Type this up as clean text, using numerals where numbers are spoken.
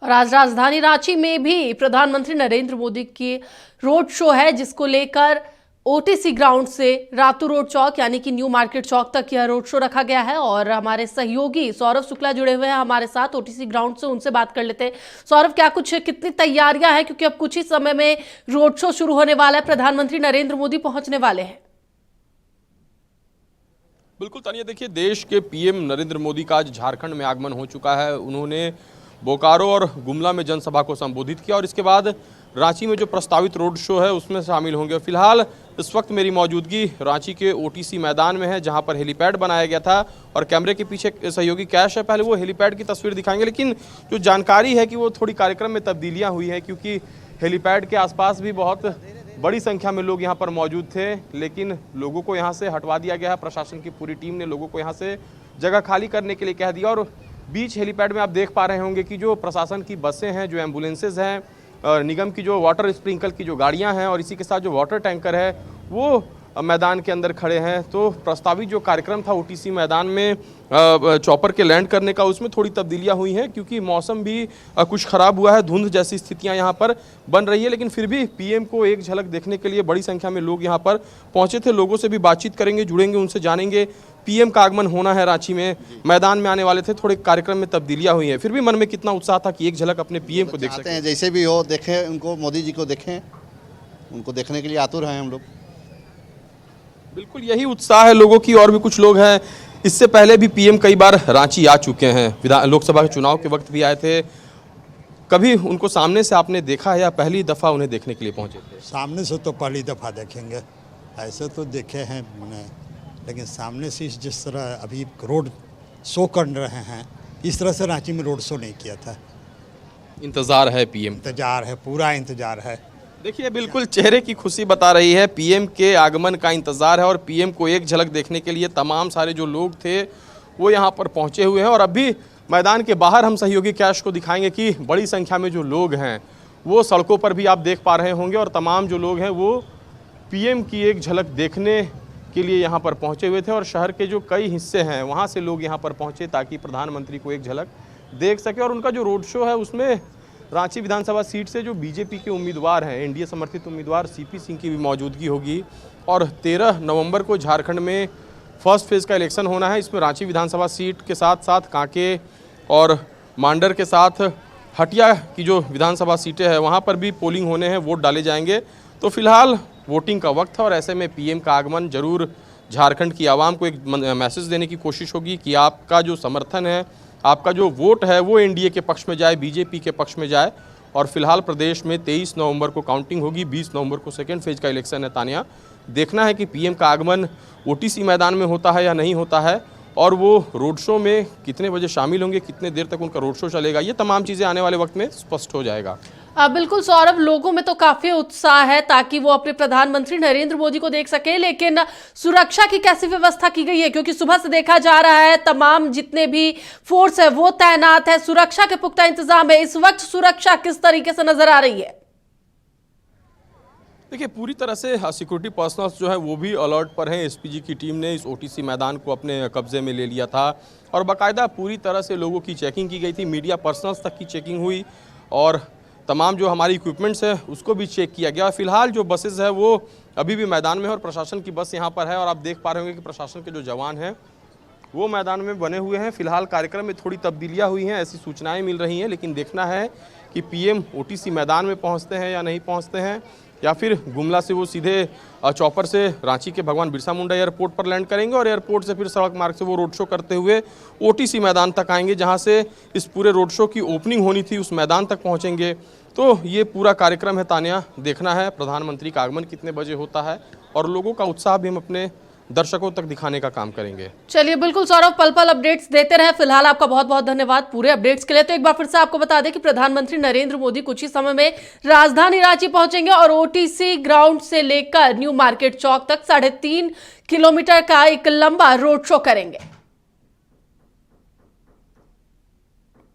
और आज राजधानी रांची में भी प्रधानमंत्री नरेंद्र मोदी की रोड शो है, जिसको लेकर ओटीसी ग्राउंड से रातू रोड चौक यानी कि न्यू मार्केट चौक तक यह रोड शो रखा गया है। और हमारे सहयोगी सौरभ शुक्ला जुड़े हुए हैं हमारे साथ ओटीसी ग्राउंड से, उनसे बात कर लेते हैं। सौरभ, क्या कुछ कितनी तैयारियां हैं, क्योंकि अब कुछ ही समय में रोड शो शुरू होने वाला है, प्रधानमंत्री नरेंद्र मोदी पहुंचने वाले हैं। बिल्कुल तानिया, देखिए देश के पीएम नरेंद्र मोदी का आज झारखंड में आगमन हो चुका है। उन्होंने बोकारो और गुमला में जनसभा को संबोधित किया और इसके बाद रांची में जो प्रस्तावित रोड शो है उसमें शामिल होंगे। फिलहाल इस वक्त मेरी मौजूदगी रांची के ओटीसी मैदान में है, जहां पर हेलीपैड बनाया गया था और कैमरे के पीछे सहयोगी कैश है। पहले वो हेलीपैड की तस्वीर दिखाएंगे, लेकिन जो जानकारी है कि वो थोड़ी कार्यक्रम में तब्दीलियाँ हुई हैं, क्योंकि हेलीपैड के आसपास भी बहुत बड़ी संख्या में लोग यहाँ पर मौजूद थे, लेकिन लोगों को यहाँ से हटवा दिया गया है। प्रशासन की पूरी टीम ने लोगों को यहाँ से जगह खाली करने के लिए कह दिया। और बीच हेलीपैड में आप देख पा रहे होंगे कि जो प्रशासन की बसें हैं, जो एम्बुलेंसेज हैं, निगम की जो वाटर स्प्रिंकल की जो गाड़ियां हैं और इसी के साथ जो वाटर टैंकर है वो मैदान के अंदर खड़े हैं। तो प्रस्तावित जो कार्यक्रम था ओटीसी मैदान में चॉपर के लैंड करने का, उसमें थोड़ी तब्दीलियां हुई हैं, क्योंकि मौसम भी कुछ ख़राब हुआ है। धुंध जैसी स्थितियां यहां पर बन रही है, लेकिन फिर भी पीएम को एक झलक देखने के लिए बड़ी संख्या में लोग यहां पर पहुंचे थे। लोगों से भी बातचीत करेंगे, जुड़ेंगे, उनसे जानेंगे। पीएम का आगमन होना है रांची में, मैदान में आने वाले थे, थोड़े कार्यक्रम में तब्दीलियां हुई हैं, फिर भी मन में कितना उत्साह था कि एक झलक अपने पीएम को देख सकते हैं। जैसे भी हो देखें उनको, मोदी जी को देखें, उनको देखने के लिए आतुर हैं हम लोग। बिल्कुल यही उत्साह है लोगों की। और भी कुछ लोग हैं, इससे पहले भी पीएम कई बार रांची आ चुके हैं, लोकसभा के चुनाव के वक्त भी आए थे। कभी उनको सामने से आपने देखा है या पहली दफ़ा उन्हें देखने के लिए पहुंचे थे? सामने से तो पहली दफ़ा देखेंगे, ऐसे तो देखे हैं मैंने, लेकिन सामने से जिस तरह अभी रोड शो कर रहे हैं, इस तरह से रांची में रोड शो नहीं किया था। इंतज़ार है पीएम? इंतज़ार है, पूरा इंतज़ार है। देखिए बिल्कुल चेहरे की खुशी बता रही है, पीएम के आगमन का इंतज़ार है और पीएम को एक झलक देखने के लिए तमाम सारे जो लोग थे वो यहाँ पर पहुँचे हुए हैं। और अभी मैदान के बाहर हम सहयोगी कैश को दिखाएंगे कि बड़ी संख्या में जो लोग हैं वो सड़कों पर भी आप देख पा रहे होंगे, और तमाम जो लोग हैं वो पीएम की एक झलक देखने के लिए यहाँ पर पहुँचे हुए थे। और शहर के जो कई हिस्से हैं वहाँ से लोग यहाँ पर पहुँचे ताकि प्रधानमंत्री को एक झलक देख सके। और उनका जो रोड शो है उसमें रांची विधानसभा सीट से जो बीजेपी के उम्मीदवार हैं, एनडीए समर्थित उम्मीदवार सीपी सिंह की भी मौजूदगी होगी। और 13 नवंबर को झारखंड में फर्स्ट फेज़ का इलेक्शन होना है। इसमें रांची विधानसभा सीट के साथ साथ कांके और मांडर के साथ हटिया की जो विधानसभा सीटें हैं वहाँ पर भी पोलिंग होने हैं, वोट डाले जाएंगे। तो फिलहाल वोटिंग का वक्त है और ऐसे में पीएम का आगमन जरूर झारखंड की आवाम को एक मैसेज देने की कोशिश होगी कि आपका जो समर्थन है, आपका जो वोट है वो एनडीए के पक्ष में जाए, बीजेपी के पक्ष में जाए। और फिलहाल प्रदेश में 23 नवंबर को काउंटिंग होगी, 20 नवंबर को सेकेंड फेज का इलेक्शन है। तानिया, देखना है कि पीएम का आगमन ओटीसी मैदान में होता है या नहीं होता है, और वो रोड शो में कितने बजे शामिल होंगे, कितने देर तक उनका रोड शो चलेगा, ये तमाम चीज़ें आने वाले वक्त में स्पष्ट हो जाएगा। बिल्कुल सौरभ, लोगों में तो काफी उत्साह है ताकि वो अपने प्रधानमंत्री नरेंद्र मोदी को देख सके, लेकिन सुरक्षा की कैसी व्यवस्था की गई है? क्योंकि सुबह से देखा जा रहा है तमाम जितने भी फोर्स है वो तैनात है, सुरक्षा के पुख्ता इंतजाम है। इस वक्त सुरक्षा किस तरीके से नजर आ रही है? देखिए पूरी तरह से सिक्योरिटी पर्सनल्स जो है वो भी अलर्ट पर हैं। एसपीजी की टीम ने इस ओटीसी मैदान को अपने कब्जे में ले लिया था और बाकायदा पूरी तरह से लोगों की चेकिंग की गई थी। मीडिया पर्सनल्स तक की चेकिंग हुई और तमाम जो हमारी इक्विपमेंट्स है उसको भी चेक किया गया। फिलहाल जो बसेस है वो अभी भी मैदान में है और प्रशासन की बस यहाँ पर है। और आप देख पा रहे होंगे कि प्रशासन के जो जवान हैं वो मैदान में बने हुए हैं। फिलहाल कार्यक्रम में थोड़ी तब्दीलियाँ हुई हैं, ऐसी सूचनाएँ मिल रही हैं, लेकिन देखना है कि पीएम ओटीसी मैदान में पहुँचते हैं या नहीं पहुँचते हैं, या फिर गुमला से वो सीधे चॉपर से रांची के भगवान बिरसा मुंडा एयरपोर्ट पर लैंड करेंगे और एयरपोर्ट से फिर सड़क मार्ग से वो रोड शो करते हुए ओटीसी मैदान तक आएंगे, जहां से इस पूरे रोड शो की ओपनिंग होनी थी, उस मैदान तक पहुंचेंगे। तो ये पूरा कार्यक्रम है तानिया, देखना है प्रधानमंत्री का आगमन कितने बजे होता है और लोगों का उत्साह भी हम अपने दर्शकों तक दिखाने का काम करेंगे। चलिए बिल्कुल सौरभ, पल पल अपडेट्स देते रहे। फिलहाल आपका बहुत बहुत धन्यवाद पूरे अपडेट्स के लिए। तो एक बार फिर से आपको बता दें कि प्रधानमंत्री नरेंद्र मोदी कुछ ही समय में राजधानी रांची पहुंचेंगे और ओटीसी ग्राउंड से लेकर न्यू मार्केट चौक तक 3.5 किलोमीटर का एक लंबा रोड शो करेंगे।